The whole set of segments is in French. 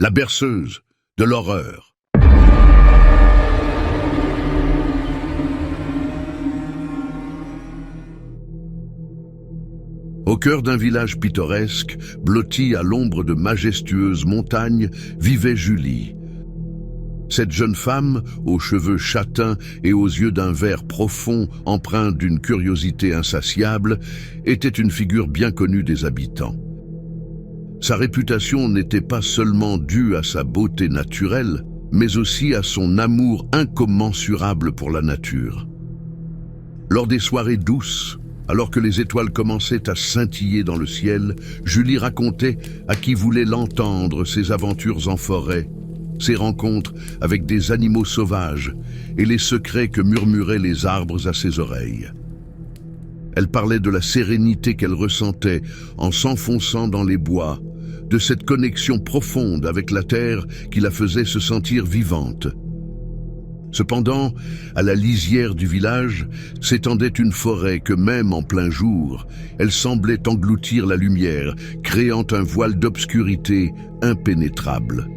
La berceuse de l'horreur. Au cœur d'un village pittoresque, blotti à l'ombre de majestueuses montagnes, vivait Julie. Cette jeune femme, aux cheveux châtains et aux yeux d'un vert profond, empreint d'une curiosité insatiable, était une figure bien connue des habitants. Sa réputation n'était pas seulement due à sa beauté naturelle, mais aussi à son amour incommensurable pour la nature. Lors des soirées douces, alors que les étoiles commençaient à scintiller dans le ciel, Julie racontait à qui voulait l'entendre ses aventures en forêt, ses rencontres avec des animaux sauvages et les secrets que murmuraient les arbres à ses oreilles. Elle parlait de la sérénité qu'elle ressentait en s'enfonçant dans les bois, de cette connexion profonde avec la terre qui la faisait se sentir vivante. Cependant, à la lisière du village, s'étendait une forêt que même en plein jour, elle semblait engloutir la lumière, créant un voile d'obscurité impénétrable.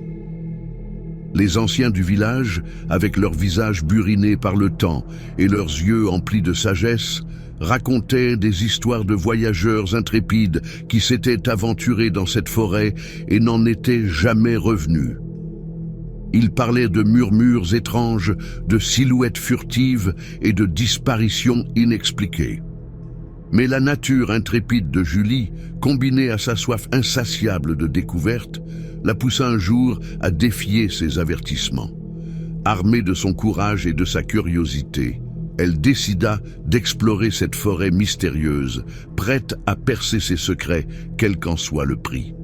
Les anciens du village, avec leurs visages burinés par le temps et leurs yeux emplis de sagesse, racontaient des histoires de voyageurs intrépides qui s'étaient aventurés dans cette forêt et n'en étaient jamais revenus. Ils parlaient de murmures étranges, de silhouettes furtives et de disparitions inexpliquées. Mais la nature intrépide de Julie, combinée à sa soif insatiable de découverte, la poussa un jour à défier ces avertissements. Armée de son courage et de sa curiosité, elle décida d'explorer cette forêt mystérieuse, prête à percer ses secrets, quel qu'en soit le prix.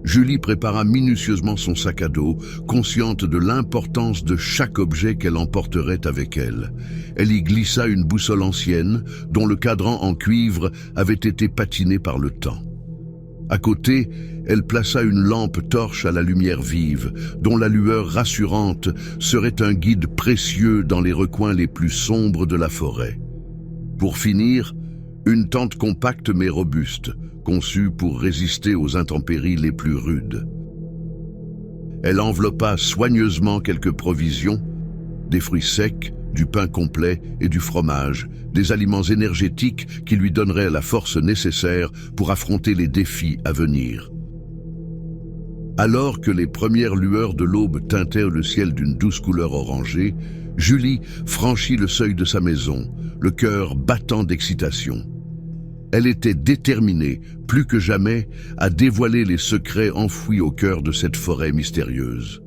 Julie prépara minutieusement son sac à dos, consciente de l'importance de chaque objet qu'elle emporterait avec elle. Elle y glissa une boussole ancienne, dont le cadran en cuivre avait été patiné par le temps. À côté, elle plaça une lampe torche à la lumière vive, dont la lueur rassurante serait un guide précieux dans les recoins les plus sombres de la forêt. Pour finir, une tente compacte mais robuste, conçue pour résister aux intempéries les plus rudes. Elle enveloppa soigneusement quelques provisions, des fruits secs, du pain complet et du fromage, des aliments énergétiques qui lui donneraient la force nécessaire pour affronter les défis à venir. Alors que les premières lueurs de l'aube teintèrent le ciel d'une douce couleur orangée, Julie franchit le seuil de sa maison, le cœur battant d'excitation. Elle était déterminée, plus que jamais, à dévoiler les secrets enfouis au cœur de cette forêt mystérieuse.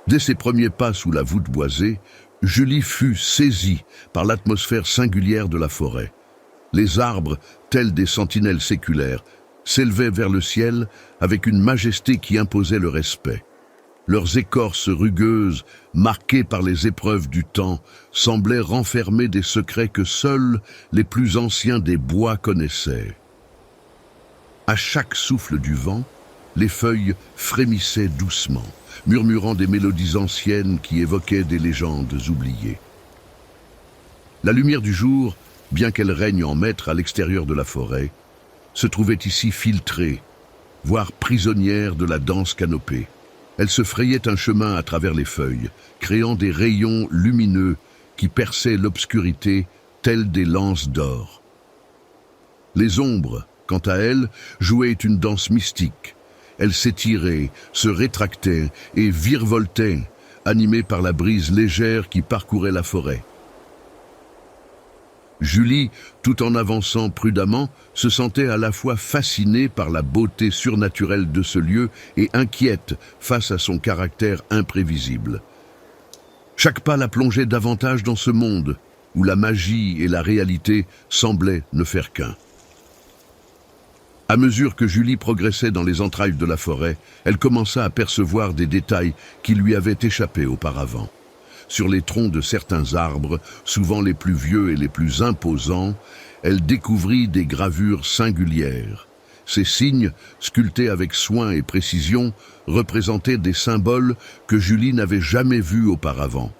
Dès ses premiers pas sous la voûte boisée, Julie fut saisie par l'atmosphère singulière de la forêt. Les arbres, tels des sentinelles séculaires, s'élevaient vers le ciel avec une majesté qui imposait le respect. Leurs écorces rugueuses, marquées par les épreuves du temps, semblaient renfermer des secrets que seuls les plus anciens des bois connaissaient. À chaque souffle du vent, les feuilles frémissaient doucement, murmurant des mélodies anciennes qui évoquaient des légendes oubliées. La lumière du jour, bien qu'elle règne en maître à l'extérieur de la forêt, se trouvait ici filtrée, voire prisonnière de la dense canopée. Elle se frayait un chemin à travers les feuilles, créant des rayons lumineux qui perçaient l'obscurité telles des lances d'or. Les ombres, quant à elles, jouaient une danse mystique. Elles s'étiraient, se rétractaient et virevoltaient, animées par la brise légère qui parcourait la forêt. Julie, tout en avançant prudemment, se sentait à la fois fascinée par la beauté surnaturelle de ce lieu et inquiète face à son caractère imprévisible. Chaque pas la plongeait davantage dans ce monde, où la magie et la réalité semblaient ne faire qu'un. À mesure que Julie progressait dans les entrailles de la forêt, elle commença à percevoir des détails qui lui avaient échappé auparavant. Sur les troncs de certains arbres, souvent les plus vieux et les plus imposants, elle découvrit des gravures singulières. Ces signes, sculptés avec soin et précision, représentaient des symboles que Julie n'avait jamais vus auparavant.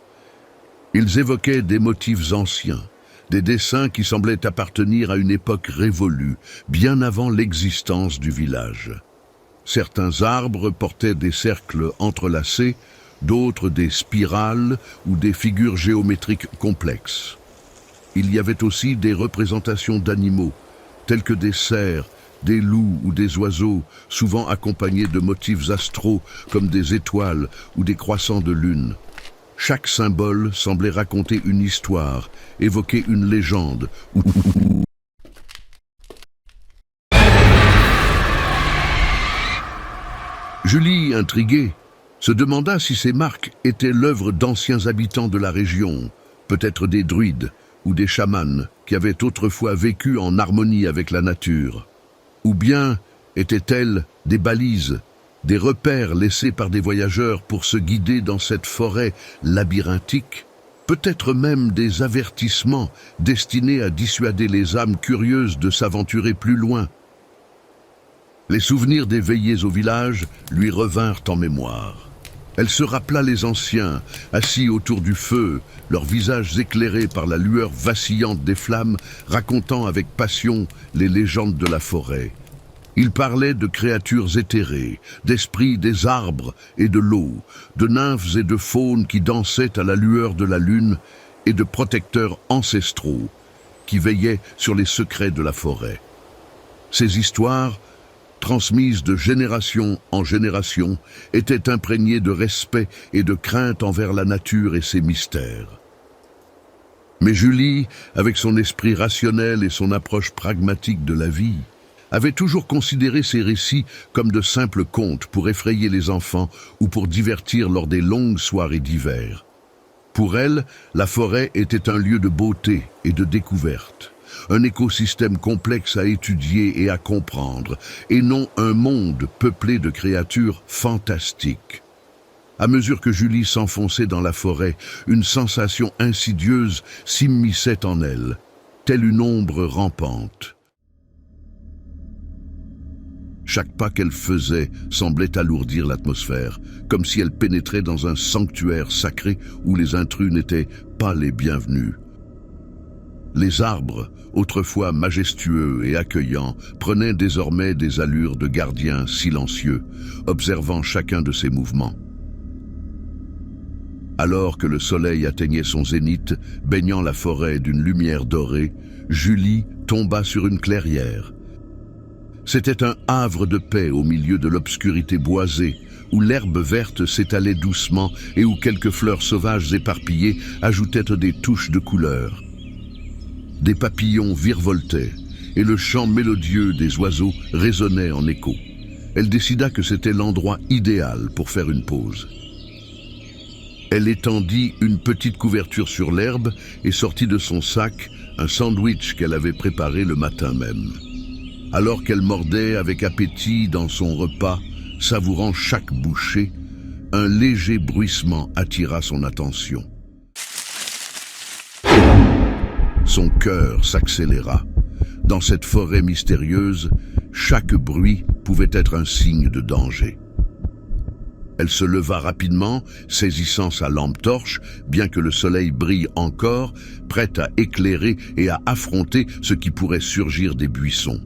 Ils évoquaient des motifs anciens, Des dessins qui semblaient appartenir à une époque révolue, bien avant l'existence du village. Certains arbres portaient des cercles entrelacés, d'autres des spirales ou des figures géométriques complexes. Il y avait aussi des représentations d'animaux, tels que des cerfs, des loups ou des oiseaux, souvent accompagnés de motifs astraux comme des étoiles ou des croissants de lune. Chaque symbole semblait raconter une histoire, évoquer une légende ou... Julie, intriguée, se demanda si ces marques étaient l'œuvre d'anciens habitants de la région, peut-être des druides ou des chamans qui avaient autrefois vécu en harmonie avec la nature. Ou bien étaient-elles des balises, des repères laissés par des voyageurs pour se guider dans cette forêt labyrinthique, peut-être même des avertissements destinés à dissuader les âmes curieuses de s'aventurer plus loin. Les souvenirs des veillées au village lui revinrent en mémoire. Elle se rappela les anciens, assis autour du feu, leurs visages éclairés par la lueur vacillante des flammes, racontant avec passion les légendes de la forêt. Ils parlaient de créatures éthérées, d'esprits des arbres et de l'eau, de nymphes et de faunes qui dansaient à la lueur de la lune et de protecteurs ancestraux qui veillaient sur les secrets de la forêt. Ces histoires, transmises de génération en génération, étaient imprégnées de respect et de crainte envers la nature et ses mystères. Mais Julie, avec son esprit rationnel et son approche pragmatique de la vie, avait toujours considéré ces récits comme de simples contes pour effrayer les enfants ou pour divertir lors des longues soirées d'hiver. Pour elle, la forêt était un lieu de beauté et de découverte, un écosystème complexe à étudier et à comprendre, et non un monde peuplé de créatures fantastiques. À mesure que Julie s'enfonçait dans la forêt, une sensation insidieuse s'immisçait en elle, telle une ombre rampante. Chaque pas qu'elle faisait semblait alourdir l'atmosphère, comme si elle pénétrait dans un sanctuaire sacré où les intrus n'étaient pas les bienvenus. Les arbres, autrefois majestueux et accueillants, prenaient désormais des allures de gardiens silencieux, observant chacun de ses mouvements. Alors que le soleil atteignait son zénith, baignant la forêt d'une lumière dorée, Julie tomba sur une clairière. C'était un havre de paix au milieu de l'obscurité boisée, où l'herbe verte s'étalait doucement et où quelques fleurs sauvages éparpillées ajoutaient des touches de couleur. Des papillons virevoltaient, et le chant mélodieux des oiseaux résonnait en écho. Elle décida que c'était l'endroit idéal pour faire une pause. Elle étendit une petite couverture sur l'herbe et sortit de son sac un sandwich qu'elle avait préparé le matin même. Alors qu'elle mordait avec appétit dans son repas, savourant chaque bouchée, un léger bruissement attira son attention. Son cœur s'accéléra. Dans cette forêt mystérieuse, chaque bruit pouvait être un signe de danger. Elle se leva rapidement, saisissant sa lampe torche, bien que le soleil brille encore, prête à éclairer et à affronter ce qui pourrait surgir des buissons.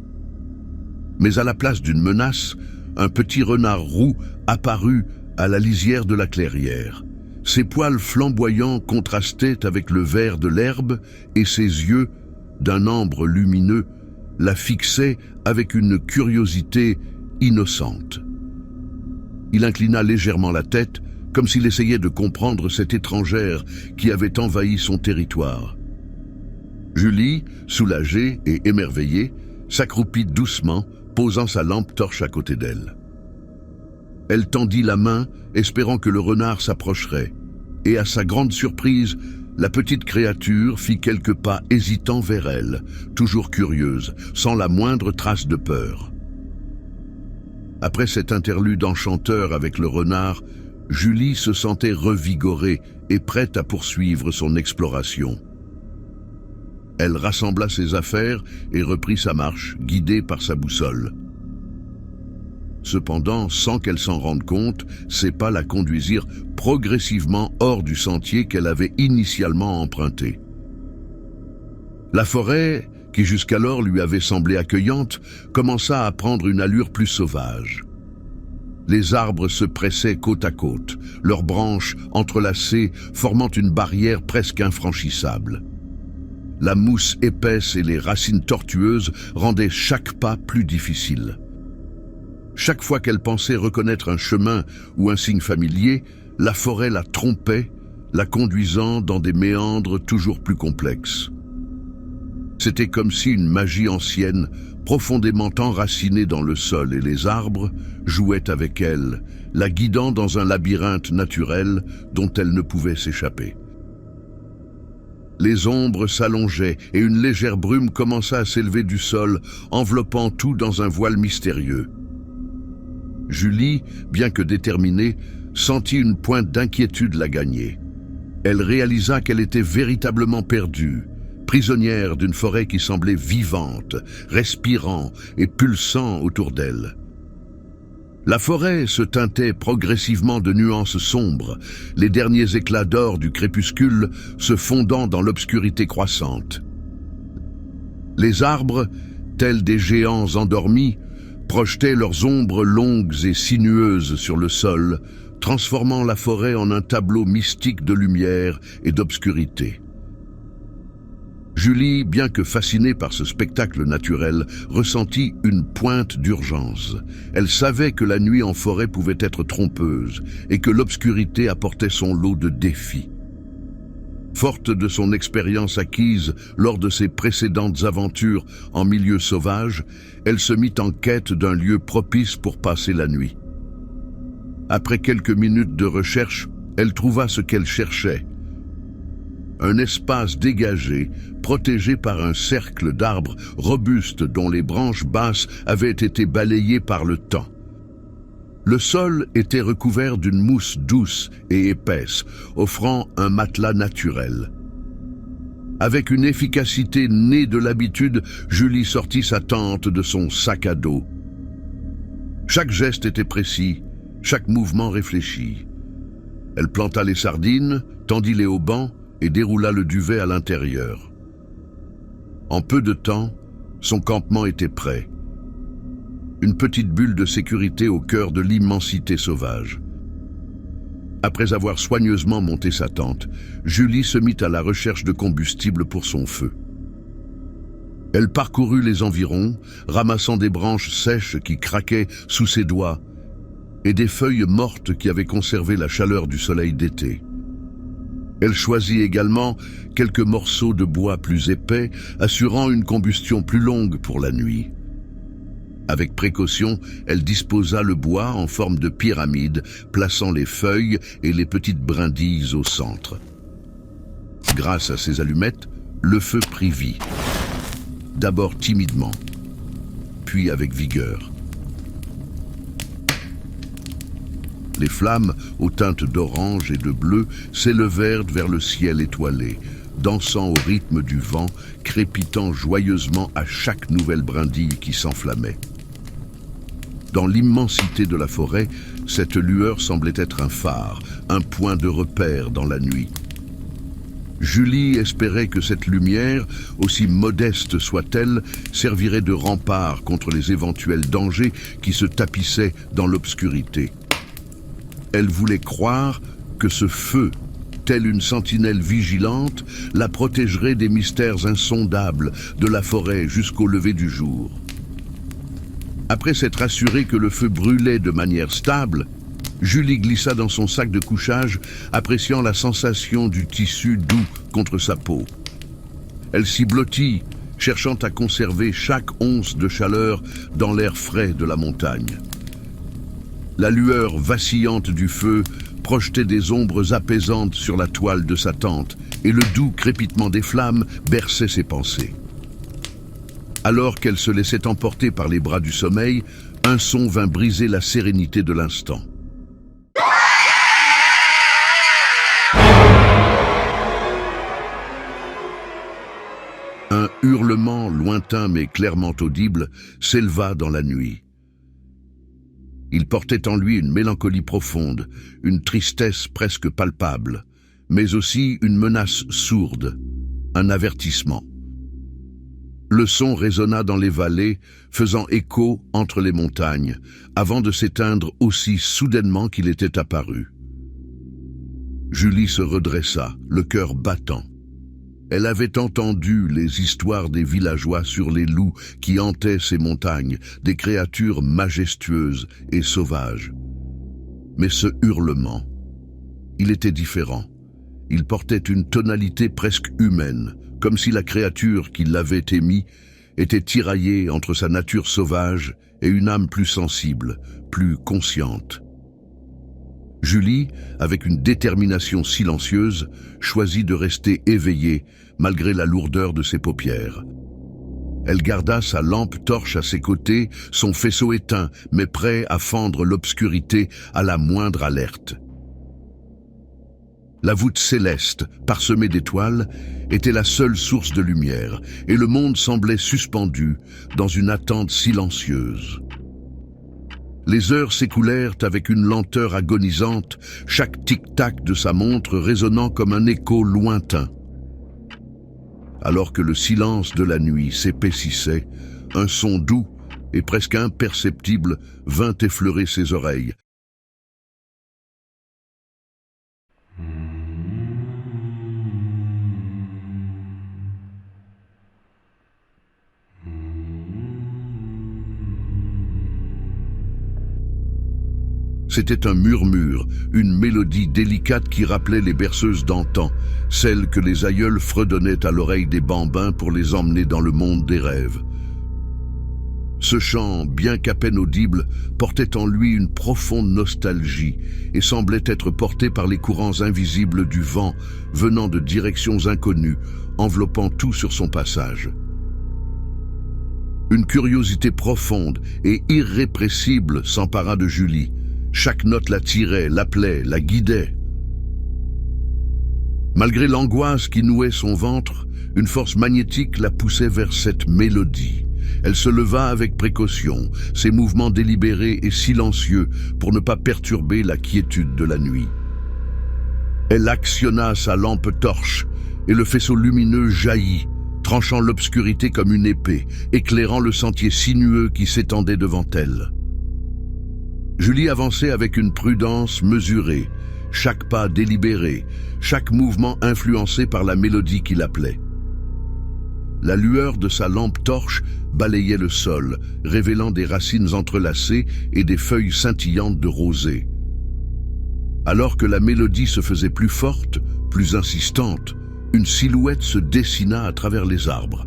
Mais à la place d'une menace, un petit renard roux apparut à la lisière de la clairière. Ses poils flamboyants contrastaient avec le vert de l'herbe et ses yeux, d'un ambre lumineux, la fixaient avec une curiosité innocente. Il inclina légèrement la tête, comme s'il essayait de comprendre cette étrangère qui avait envahi son territoire. Julie, soulagée et émerveillée, s'accroupit doucement, posant sa lampe torche à côté d'elle. Elle tendit la main, espérant que le renard s'approcherait, et à sa grande surprise, la petite créature fit quelques pas hésitants vers elle, toujours curieuse, sans la moindre trace de peur. Après cet interlude enchanteur avec le renard, Julie se sentait revigorée et prête à poursuivre son exploration. Elle rassembla ses affaires et reprit sa marche, guidée par sa boussole. Cependant, sans qu'elle s'en rende compte, ses pas la conduisirent progressivement hors du sentier qu'elle avait initialement emprunté. La forêt, qui jusqu'alors lui avait semblé accueillante, commença à prendre une allure plus sauvage. Les arbres se pressaient côte à côte, leurs branches entrelacées formant une barrière presque infranchissable. La mousse épaisse et les racines tortueuses rendaient chaque pas plus difficile. Chaque fois qu'elle pensait reconnaître un chemin ou un signe familier, la forêt la trompait, la conduisant dans des méandres toujours plus complexes. C'était comme si une magie ancienne, profondément enracinée dans le sol et les arbres, jouait avec elle, la guidant dans un labyrinthe naturel dont elle ne pouvait s'échapper. Les ombres s'allongeaient et une légère brume commença à s'élever du sol, enveloppant tout dans un voile mystérieux. Julie, bien que déterminée, sentit une pointe d'inquiétude la gagner. Elle réalisa qu'elle était véritablement perdue, prisonnière d'une forêt qui semblait vivante, respirant et pulsant autour d'elle. La forêt se teintait progressivement de nuances sombres, les derniers éclats d'or du crépuscule se fondant dans l'obscurité croissante. Les arbres, tels des géants endormis, projetaient leurs ombres longues et sinueuses sur le sol, transformant la forêt en un tableau mystique de lumière et d'obscurité. Julie, bien que fascinée par ce spectacle naturel, ressentit une pointe d'urgence. Elle savait que la nuit en forêt pouvait être trompeuse et que l'obscurité apportait son lot de défis. Forte de son expérience acquise lors de ses précédentes aventures en milieu sauvage, elle se mit en quête d'un lieu propice pour passer la nuit. Après quelques minutes de recherche, elle trouva ce qu'elle cherchait. Un espace dégagé, protégé par un cercle d'arbres robustes dont les branches basses avaient été balayées par le temps. Le sol était recouvert d'une mousse douce et épaisse, offrant un matelas naturel. Avec une efficacité née de l'habitude, Julie sortit sa tente de son sac à dos. Chaque geste était précis, chaque mouvement réfléchi. Elle planta les sardines, tendit les haubans et déroula le duvet à l'intérieur. En peu de temps, son campement était prêt. Une petite bulle de sécurité au cœur de l'immensité sauvage. Après avoir soigneusement monté sa tente, Julie se mit à la recherche de combustible pour son feu. Elle parcourut les environs, ramassant des branches sèches qui craquaient sous ses doigts et des feuilles mortes qui avaient conservé la chaleur du soleil d'été. Elle choisit également quelques morceaux de bois plus épais, assurant une combustion plus longue pour la nuit. Avec précaution, elle disposa le bois en forme de pyramide, plaçant les feuilles et les petites brindilles au centre. Grâce à ces allumettes, le feu prit vie. D'abord timidement, puis avec vigueur. Les flammes, aux teintes d'orange et de bleu, s'élevèrent vers le ciel étoilé, dansant au rythme du vent, crépitant joyeusement à chaque nouvelle brindille qui s'enflammait. Dans l'immensité de la forêt, cette lueur semblait être un phare, un point de repère dans la nuit. Julie espérait que cette lumière, aussi modeste soit-elle, servirait de rempart contre les éventuels dangers qui se tapissaient dans l'obscurité. Elle voulait croire que ce feu, telle une sentinelle vigilante, la protégerait des mystères insondables de la forêt jusqu'au lever du jour. Après s'être assurée que le feu brûlait de manière stable, Julie glissa dans son sac de couchage, appréciant la sensation du tissu doux contre sa peau. Elle s'y blottit, cherchant à conserver chaque once de chaleur dans l'air frais de la montagne. La lueur vacillante du feu projetait des ombres apaisantes sur la toile de sa tente, et le doux crépitement des flammes berçait ses pensées. Alors qu'elle se laissait emporter par les bras du sommeil, un son vint briser la sérénité de l'instant. Un hurlement lointain mais clairement audible s'éleva dans la nuit. Il portait en lui une mélancolie profonde, une tristesse presque palpable, mais aussi une menace sourde, un avertissement. Le son résonna dans les vallées, faisant écho entre les montagnes, avant de s'éteindre aussi soudainement qu'il était apparu. Julie se redressa, le cœur battant. Elle avait entendu les histoires des villageois sur les loups qui hantaient ces montagnes, des créatures majestueuses et sauvages. Mais ce hurlement, il était différent. Il portait une tonalité presque humaine, comme si la créature qui l'avait émis était tiraillée entre sa nature sauvage et une âme plus sensible, plus consciente. Julie, avec une détermination silencieuse, choisit de rester éveillée malgré la lourdeur de ses paupières. Elle garda sa lampe torche à ses côtés, son faisceau éteint, mais prêt à fendre l'obscurité à la moindre alerte. La voûte céleste, parsemée d'étoiles, était la seule source de lumière, et le monde semblait suspendu dans une attente silencieuse. Les heures s'écoulèrent avec une lenteur agonisante, chaque tic-tac de sa montre résonnant comme un écho lointain. Alors que le silence de la nuit s'épaississait, un son doux et presque imperceptible vint effleurer ses oreilles. C'était un murmure, une mélodie délicate qui rappelait les berceuses d'antan, celles que les aïeuls fredonnaient à l'oreille des bambins pour les emmener dans le monde des rêves. Ce chant, bien qu'à peine audible, portait en lui une profonde nostalgie et semblait être porté par les courants invisibles du vent venant de directions inconnues, enveloppant tout sur son passage. Une curiosité profonde et irrépressible s'empara de Julie. Chaque note l'attirait, l'appelait, la guidait. Malgré l'angoisse qui nouait son ventre, une force magnétique la poussait vers cette mélodie. Elle se leva avec précaution, ses mouvements délibérés et silencieux pour ne pas perturber la quiétude de la nuit. Elle actionna sa lampe torche et le faisceau lumineux jaillit, tranchant l'obscurité comme une épée, éclairant le sentier sinueux qui s'étendait devant elle. Julie avançait avec une prudence mesurée, chaque pas délibéré, chaque mouvement influencé par la mélodie qui l'appelait. La lueur de sa lampe torche balayait le sol, révélant des racines entrelacées et des feuilles scintillantes de rosée. Alors que la mélodie se faisait plus forte, plus insistante, une silhouette se dessina à travers les arbres.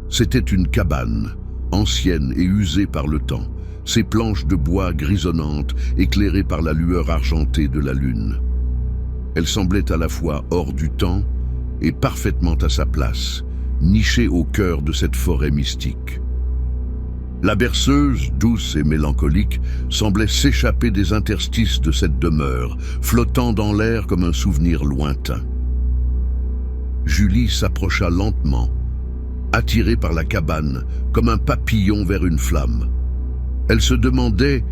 C'était une cabane, ancienne et usée par le temps, ses planches de bois grisonnantes, éclairées par la lueur argentée de la lune. Elle semblait à la fois hors du temps et parfaitement à sa place, nichée au cœur de cette forêt mystique. La berceuse, douce et mélancolique, semblait s'échapper des interstices de cette demeure, flottant dans l'air comme un souvenir lointain. Julie s'approcha lentement, attirée par la cabane, comme un papillon vers une flamme. Elle se demandait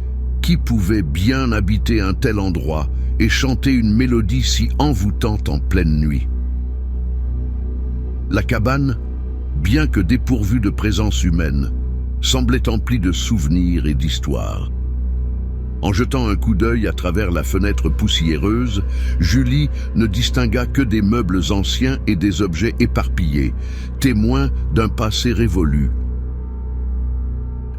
qui pouvait bien habiter un tel endroit et chanter une mélodie si envoûtante en pleine nuit. La cabane, bien que dépourvue de présence humaine, semblait emplie de souvenirs et d'histoires. En jetant un coup d'œil à travers la fenêtre poussiéreuse, Julie ne distingua que des meubles anciens et des objets éparpillés, témoins d'un passé révolu.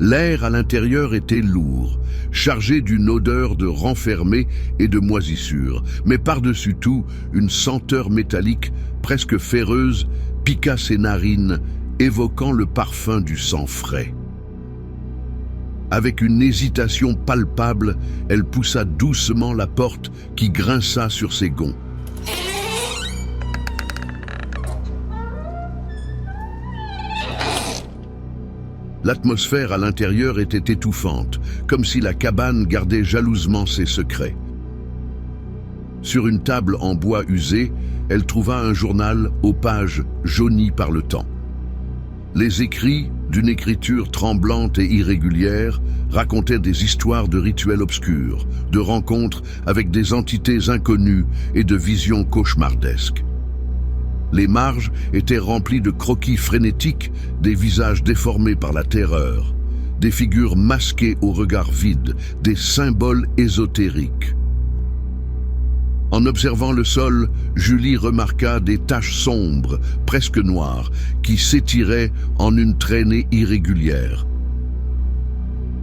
L'air à l'intérieur était lourd, chargé d'une odeur de renfermé et de moisissure, mais par-dessus tout, une senteur métallique, presque ferreuse, piqua ses narines, évoquant le parfum du sang frais. Avec une hésitation palpable, elle poussa doucement la porte qui grinça sur ses gonds. L'atmosphère à l'intérieur était étouffante, comme si la cabane gardait jalousement ses secrets. Sur une table en bois usé, elle trouva un journal aux pages jaunies par le temps. Les écrits, d'une écriture tremblante et irrégulière, racontaient des histoires de rituels obscurs, de rencontres avec des entités inconnues et de visions cauchemardesques. Les marges étaient remplies de croquis frénétiques, des visages déformés par la terreur, des figures masquées au regard vide, des symboles ésotériques. En observant le sol, Julie remarqua des taches sombres, presque noires, qui s'étiraient en une traînée irrégulière.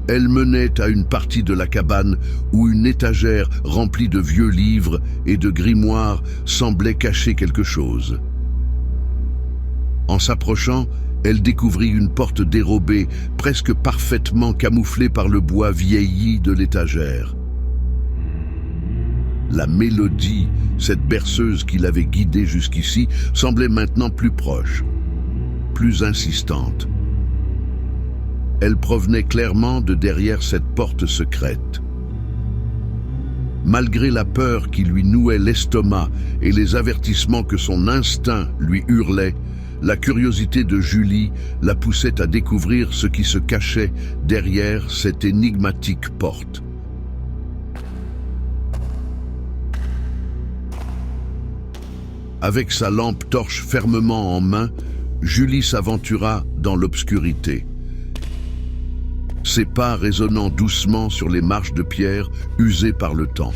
Elle menait à une partie de la cabane où une étagère remplie de vieux livres et de grimoires semblait cacher quelque chose. En s'approchant, elle découvrit une porte dérobée, presque parfaitement camouflée par le bois vieilli de l'étagère. La mélodie, cette berceuse qui l'avait guidée jusqu'ici, semblait maintenant plus proche, plus insistante. Elle provenait clairement de derrière cette porte secrète. Malgré la peur qui lui nouait l'estomac et les avertissements que son instinct lui hurlait, la curiosité de Julie la poussait à découvrir ce qui se cachait derrière cette énigmatique porte. Avec sa lampe torche fermement en main, Julie s'aventura dans l'obscurité. Ses pas résonnant doucement sur les marches de pierre usées par le temps.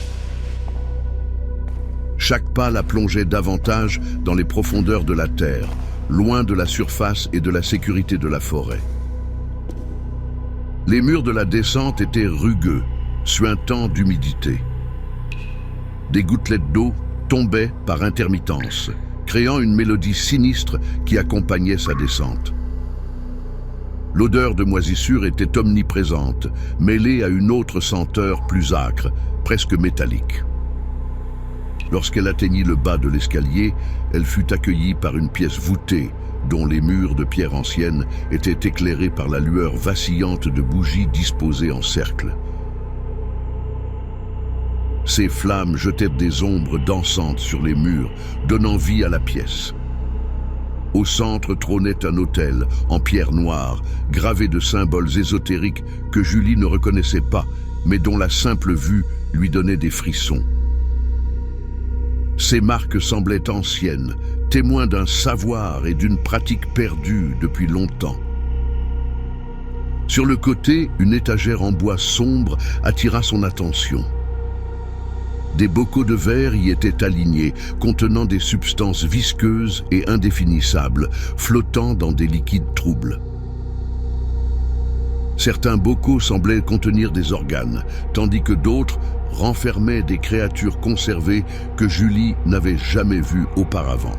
Chaque pas la plongeait davantage dans les profondeurs de la terre, loin de la surface et de la sécurité de la forêt. Les murs de la descente étaient rugueux, suintant d'humidité. Des gouttelettes d'eau tombaient par intermittence, créant une mélodie sinistre qui accompagnait sa descente. L'odeur de moisissure était omniprésente, mêlée à une autre senteur plus âcre, presque métallique. Lorsqu'elle atteignit le bas de l'escalier, elle fut accueillie par une pièce voûtée, dont les murs de pierre ancienne étaient éclairés par la lueur vacillante de bougies disposées en cercle. Ces flammes jetaient des ombres dansantes sur les murs, donnant vie à la pièce. Au centre trônait un autel, en pierre noire, gravé de symboles ésotériques que Julie ne reconnaissait pas, mais dont la simple vue lui donnait des frissons. Ces marques semblaient anciennes, témoins d'un savoir et d'une pratique perdue depuis longtemps. Sur le côté, une étagère en bois sombre attira son attention. Des bocaux de verre y étaient alignés, contenant des substances visqueuses et indéfinissables, flottant dans des liquides troubles. Certains bocaux semblaient contenir des organes, tandis que d'autres renfermaient des créatures conservées que Julie n'avait jamais vues auparavant.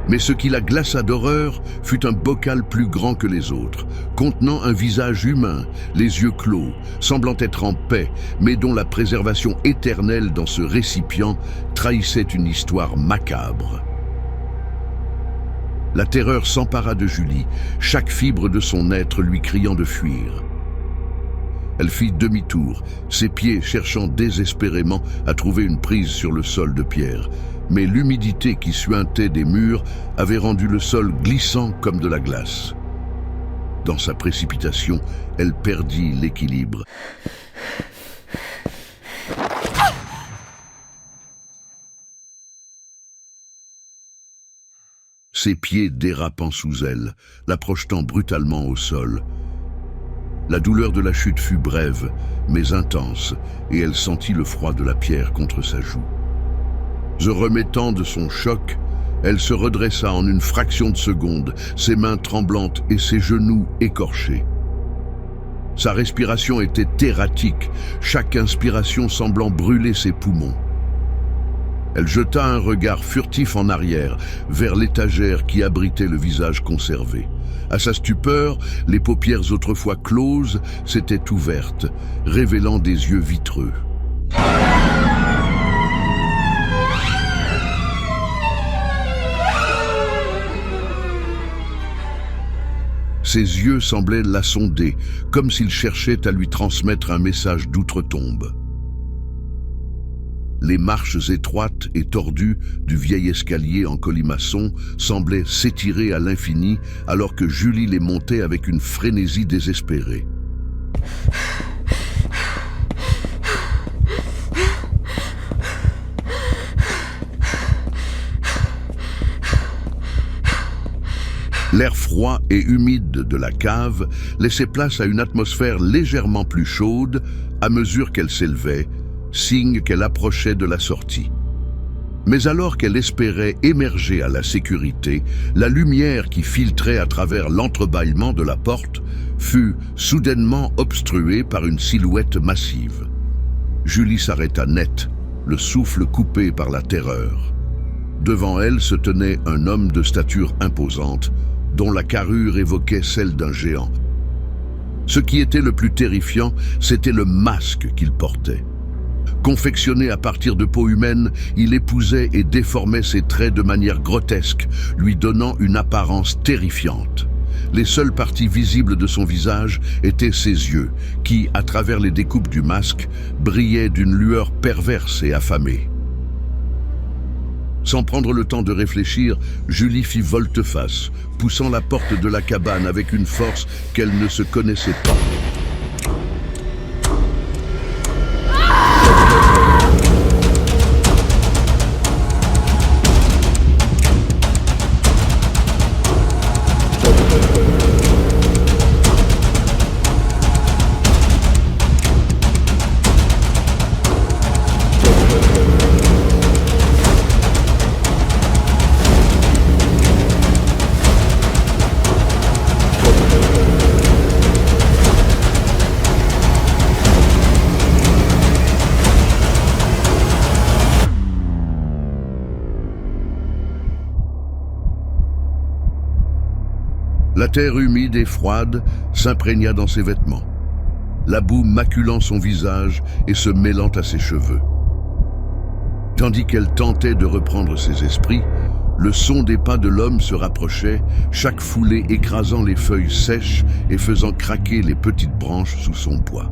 Mais ce qui la glaça d'horreur fut un bocal plus grand que les autres, contenant un visage humain, les yeux clos, semblant être en paix, mais dont la préservation éternelle dans ce récipient trahissait une histoire macabre. La terreur s'empara de Julie, chaque fibre de son être lui criant de fuir. Elle fit demi-tour, ses pieds cherchant désespérément à trouver une prise sur le sol de pierre. Mais l'humidité qui suintait des murs avait rendu le sol glissant comme de la glace. Dans sa précipitation, elle perdit l'équilibre. Ses pieds dérapant sous elle, la projetant brutalement au sol. La douleur de la chute fut brève, mais intense, et elle sentit le froid de la pierre contre sa joue. Se remettant de son choc, elle se redressa en une fraction de seconde, ses mains tremblantes et ses genoux écorchés. Sa respiration était erratique, chaque inspiration semblant brûler ses poumons. Elle jeta un regard furtif en arrière, vers l'étagère qui abritait le visage conservé. À sa stupeur, les paupières autrefois closes s'étaient ouvertes, révélant des yeux vitreux. Ses yeux semblaient la sonder, comme s'ils cherchaient à lui transmettre un message d'outre-tombe. Les marches étroites et tordues du vieil escalier en colimaçon semblaient s'étirer à l'infini alors que Julie les montait avec une frénésie désespérée. L'air froid et humide de la cave laissait place à une atmosphère légèrement plus chaude à mesure qu'elle s'élevait, signe qu'elle approchait de la sortie. Mais alors qu'elle espérait émerger à la sécurité, la lumière qui filtrait à travers l'entrebâillement de la porte fut soudainement obstruée par une silhouette massive. Julie s'arrêta net, le souffle coupé par la terreur. Devant elle se tenait un homme de stature imposante, dont la carrure évoquait celle d'un géant. Ce qui était le plus terrifiant, c'était le masque qu'il portait. Confectionné à partir de peau humaine, il épousait et déformait ses traits de manière grotesque, lui donnant une apparence terrifiante. Les seules parties visibles de son visage étaient ses yeux, qui, à travers les découpes du masque, brillaient d'une lueur perverse et affamée. Sans prendre le temps de réfléchir, Julie fit volte-face, poussant la porte de la cabane avec une force qu'elle ne se connaissait pas. La terre humide et froide s'imprégna dans ses vêtements, la boue maculant son visage et se mêlant à ses cheveux. Tandis qu'elle tentait de reprendre ses esprits, le son des pas de l'homme se rapprochait, chaque foulée écrasant les feuilles sèches et faisant craquer les petites branches sous son poids.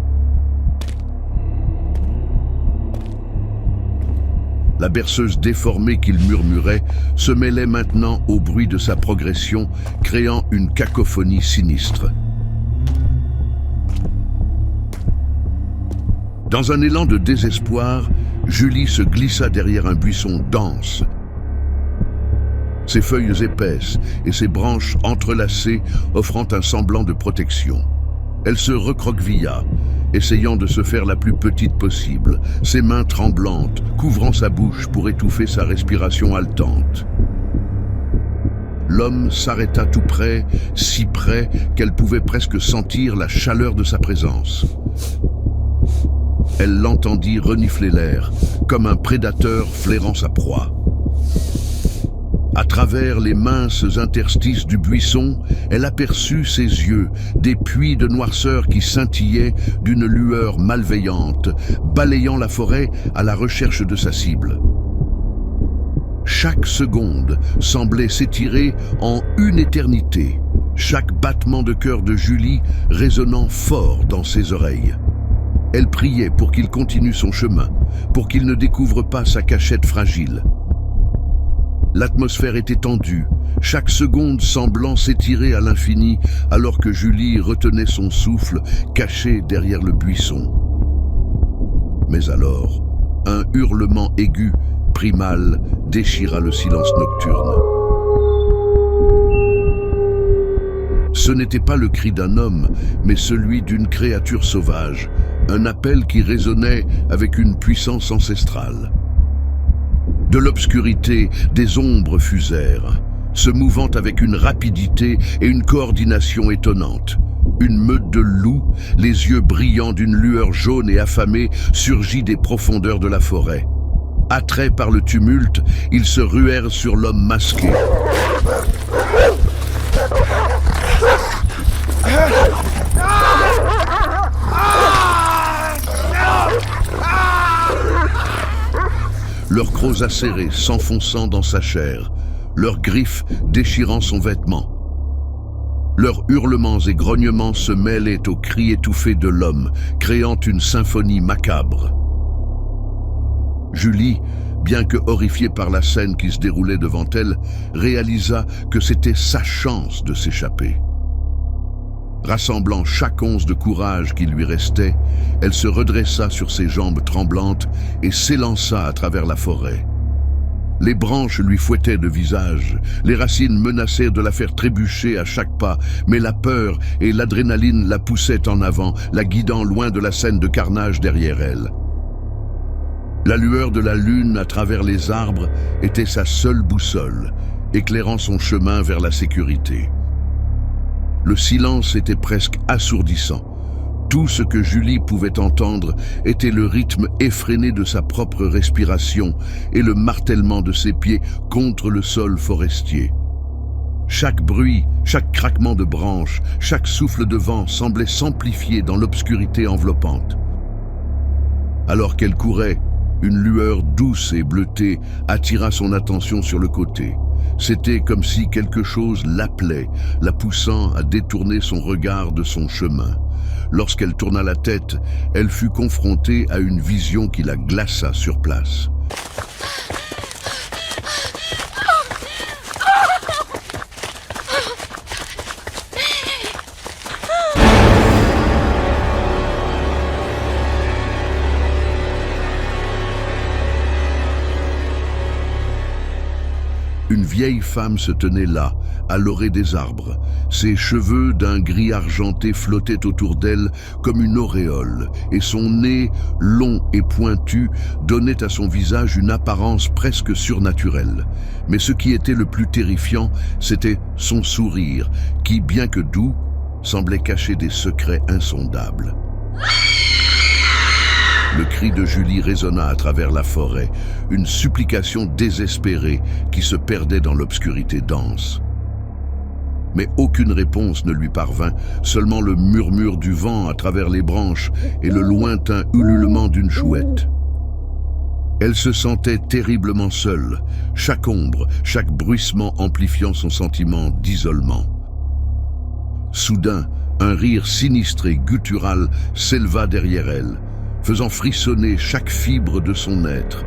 La berceuse déformée qu'il murmurait se mêlait maintenant au bruit de sa progression, créant une cacophonie sinistre. Dans un élan de désespoir, Julie se glissa derrière un buisson dense. Ses feuilles épaisses et ses branches entrelacées offrant un semblant de protection. Elle se recroquevilla, essayant de se faire la plus petite possible, ses mains tremblantes, couvrant sa bouche pour étouffer sa respiration haletante. L'homme s'arrêta tout près, si près qu'elle pouvait presque sentir la chaleur de sa présence. Elle l'entendit renifler l'air, comme un prédateur flairant sa proie. À travers les minces interstices du buisson, elle aperçut ses yeux, des puits de noirceur qui scintillaient d'une lueur malveillante, balayant la forêt à la recherche de sa cible. Chaque seconde semblait s'étirer en une éternité, chaque battement de cœur de Julie résonnant fort dans ses oreilles. Elle priait pour qu'il continue son chemin, pour qu'il ne découvre pas sa cachette fragile. L'atmosphère était tendue, chaque seconde semblant s'étirer à l'infini, alors que Julie retenait son souffle, caché derrière le buisson. Mais alors, un hurlement aigu, primal, déchira le silence nocturne. Ce n'était pas le cri d'un homme, mais celui d'une créature sauvage, un appel qui résonnait avec une puissance ancestrale. De l'obscurité, des ombres fusèrent, se mouvant avec une rapidité et une coordination étonnantes. Une meute de loups, les yeux brillants d'une lueur jaune et affamée, surgit des profondeurs de la forêt. Attraits par le tumulte, ils se ruèrent sur l'homme masqué. Leurs crocs acérés s'enfonçant dans sa chair, leurs griffes déchirant son vêtement. Leurs hurlements et grognements se mêlaient aux cris étouffés de l'homme, créant une symphonie macabre. Julie, bien que horrifiée par la scène qui se déroulait devant elle, réalisa que c'était sa chance de s'échapper. Rassemblant chaque once de courage qui lui restait, elle se redressa sur ses jambes tremblantes et s'élança à travers la forêt. Les branches lui fouettaient le visage, les racines menaçaient de la faire trébucher à chaque pas, mais la peur et l'adrénaline la poussaient en avant, la guidant loin de la scène de carnage derrière elle. La lueur de la lune à travers les arbres était sa seule boussole, éclairant son chemin vers la sécurité. Le silence était presque assourdissant. Tout ce que Julie pouvait entendre était le rythme effréné de sa propre respiration et le martèlement de ses pieds contre le sol forestier. Chaque bruit, chaque craquement de branches, chaque souffle de vent semblait s'amplifier dans l'obscurité enveloppante. Alors qu'elle courait, une lueur douce et bleutée attira son attention sur le côté. C'était comme si quelque chose l'appelait, la poussant à détourner son regard de son chemin. Lorsqu'elle tourna la tête, elle fut confrontée à une vision qui la glaça sur place. Une vieille femme se tenait là, à l'orée des arbres. Ses cheveux d'un gris argenté flottaient autour d'elle comme une auréole, et son nez, long et pointu, donnait à son visage une apparence presque surnaturelle. Mais ce qui était le plus terrifiant, c'était son sourire, qui, bien que doux, semblait cacher des secrets insondables. Le cri de Julie résonna à travers la forêt, une supplication désespérée qui se perdait dans l'obscurité dense. Mais aucune réponse ne lui parvint, seulement le murmure du vent à travers les branches et le lointain ululement d'une chouette. Elle se sentait terriblement seule, chaque ombre, chaque bruissement amplifiant son sentiment d'isolement. Soudain, un rire sinistré, guttural, s'éleva derrière elle, faisant frissonner chaque fibre de son être.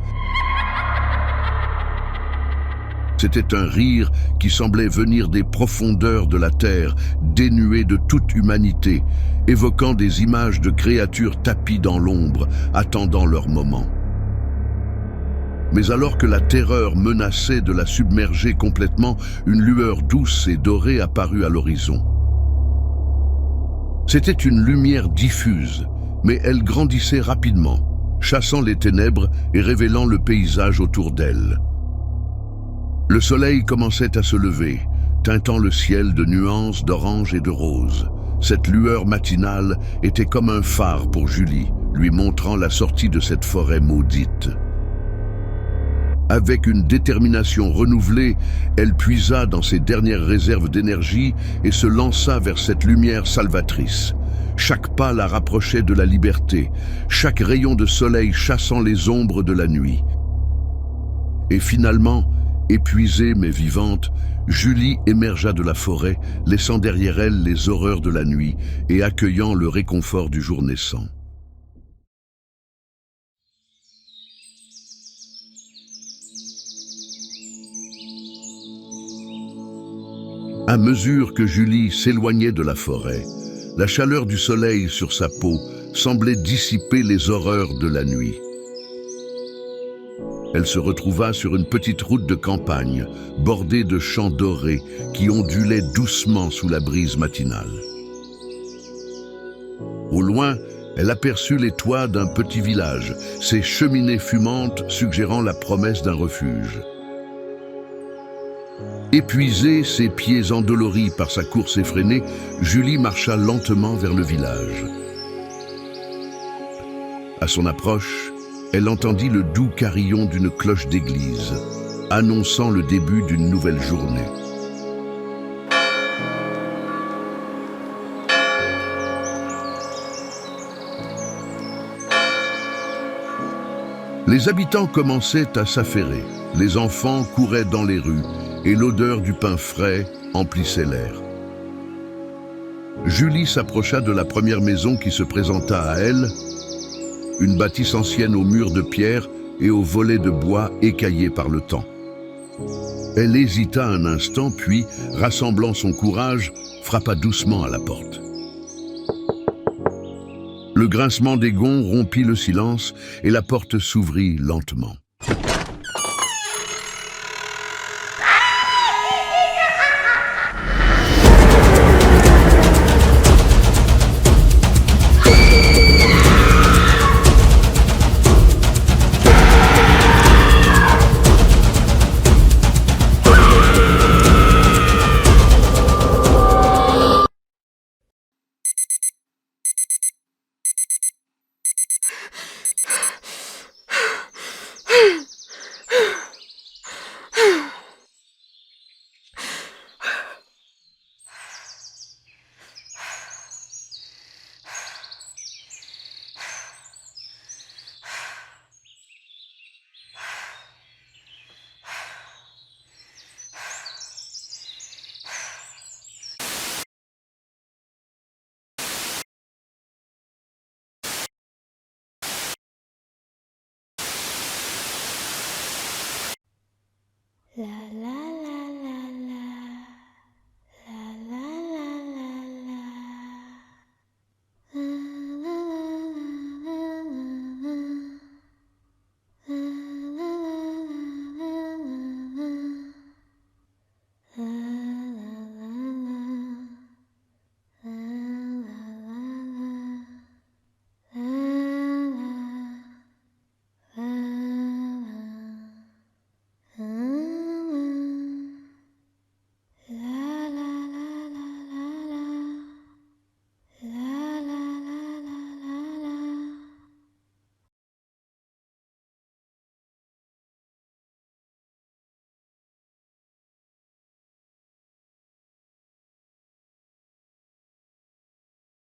C'était un rire qui semblait venir des profondeurs de la terre, dénué de toute humanité, évoquant des images de créatures tapies dans l'ombre, attendant leur moment. Mais alors que la terreur menaçait de la submerger complètement, une lueur douce et dorée apparut à l'horizon. C'était une lumière diffuse, mais elle grandissait rapidement, chassant les ténèbres et révélant le paysage autour d'elle. Le soleil commençait à se lever, teintant le ciel de nuances d'orange et de rose. Cette lueur matinale était comme un phare pour Julie, lui montrant la sortie de cette forêt maudite. Avec une détermination renouvelée, elle puisa dans ses dernières réserves d'énergie et se lança vers cette lumière salvatrice. Chaque pas la rapprochait de la liberté, chaque rayon de soleil chassant les ombres de la nuit. Et finalement, épuisée mais vivante, Julie émergea de la forêt, laissant derrière elle les horreurs de la nuit et accueillant le réconfort du jour naissant. À mesure que Julie s'éloignait de la forêt, la chaleur du soleil sur sa peau semblait dissiper les horreurs de la nuit. Elle se retrouva sur une petite route de campagne, bordée de champs dorés qui ondulaient doucement sous la brise matinale. Au loin, elle aperçut les toits d'un petit village, ses cheminées fumantes suggérant la promesse d'un refuge. Épuisée, ses pieds endoloris par sa course effrénée, Julie marcha lentement vers le village. À son approche, elle entendit le doux carillon d'une cloche d'église, annonçant le début d'une nouvelle journée. Les habitants commençaient à s'affairer, les enfants couraient dans les rues, et l'odeur du pain frais emplissait l'air. Julie s'approcha de la première maison qui se présenta à elle, une bâtisse ancienne aux murs de pierre et aux volets de bois écaillés par le temps. Elle hésita un instant, puis, rassemblant son courage, frappa doucement à la porte. Le grincement des gonds rompit le silence et la porte s'ouvrit lentement. la